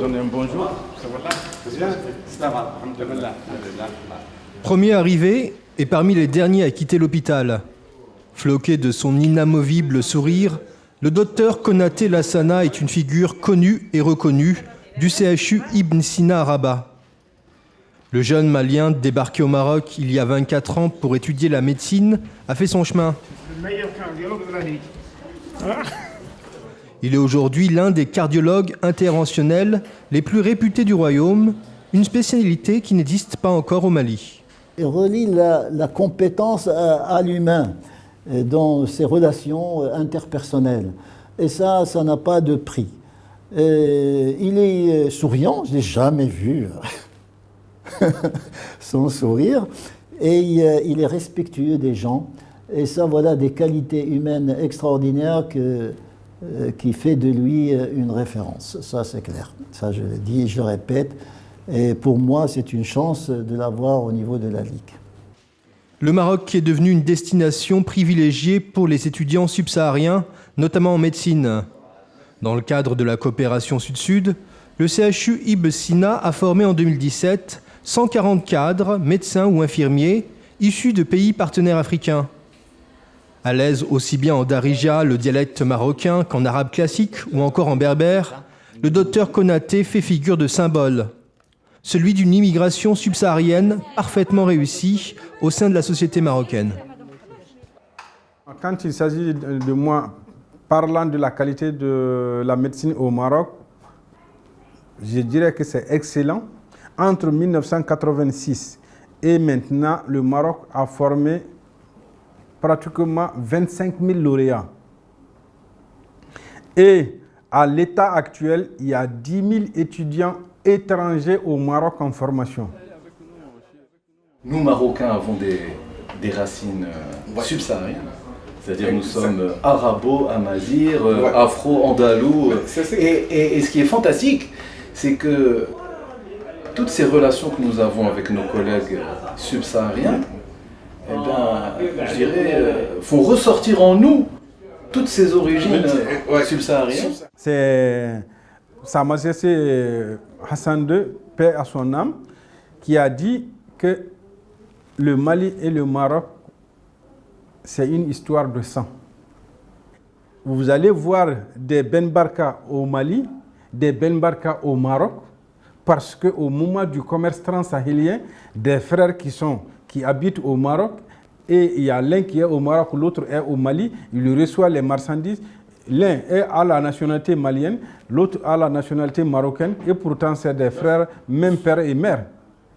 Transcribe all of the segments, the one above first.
donner un bonjour. Premier arrivé et parmi les derniers à quitter l'hôpital. Floqué de son inamovible sourire, le docteur Konaté Lassana est une figure connue et reconnue du CHU Ibn Sina à Rabat. Le jeune Malien débarqué au Maroc il y a 24 ans pour étudier la médecine a fait son chemin. Le meilleur cardiologue de la vie. Il est aujourd'hui l'un des cardiologues interventionnels les plus réputés du royaume, une spécialité qui n'existe pas encore au Mali. Il relie la compétence à l'humain dans ses relations interpersonnelles. Et ça n'a pas de prix. Il est souriant, je ne l'ai jamais vu sans sourire. Et il est respectueux des gens. Et ça, voilà des qualités humaines extraordinaires qui fait de lui une référence. Ça, c'est clair. Ça, je le dis, je le répète. Et pour moi, c'est une chance de l'avoir au niveau de la Ligue. Le Maroc est devenu une destination privilégiée pour les étudiants subsahariens, notamment en médecine. Dans le cadre de la coopération Sud-Sud, le CHU Ibn Sina a formé en 2017 140 cadres, médecins ou infirmiers, issus de pays partenaires africains. À l'aise aussi bien en darija, le dialecte marocain, qu'en arabe classique ou encore en berbère, le docteur Konaté fait figure de symbole. Celui d'une immigration subsaharienne parfaitement réussie au sein de la société marocaine. Quand il s'agit de moi parlant de la qualité de la médecine au Maroc, je dirais que c'est excellent. Entre 1986 et maintenant, le Maroc a formé pratiquement 25 000 lauréats. Et à l'état actuel, il y a 10 000 étudiants étrangers au Maroc en formation. Nous, Marocains, avons des racines subsahariennes. C'est-à-dire nous sommes arabo-amazirs, afro-andalous. Et ce qui est fantastique, c'est que toutes ces relations que nous avons avec nos collègues subsahariens, eh bien, je dirais, font ressortir en nous toutes ces origines subsahariennes. C'est Sa Majesté Hassan II, paix à son âme, qui a dit que le Mali et le Maroc, c'est une histoire de sang. Vous allez voir des Ben Barka au Mali, des Ben Barka au Maroc, parce qu'au moment du commerce transsahélien, des frères qui habitent au Maroc, et il y a l'un qui est au Maroc, l'autre est au Mali, il reçoit les marchandises. L'un est à la nationalité malienne, l'autre à la nationalité marocaine, et pourtant c'est des frères, même père et mère.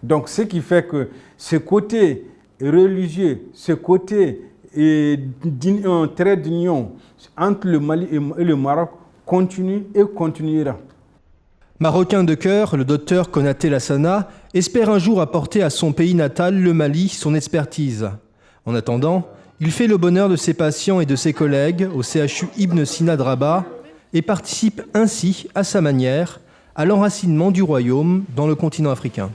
Donc ce qui fait que ce côté religieux, ce côté un trait d'union entre le Mali et le Maroc continue et continuera. Marocain de cœur, le docteur Konaté Lassana espère un jour apporter à son pays natal, le Mali, son expertise. En attendant, il fait le bonheur de ses patients et de ses collègues au CHU Ibn Sina de Rabat et participe ainsi, à sa manière, à l'enracinement du royaume dans le continent africain.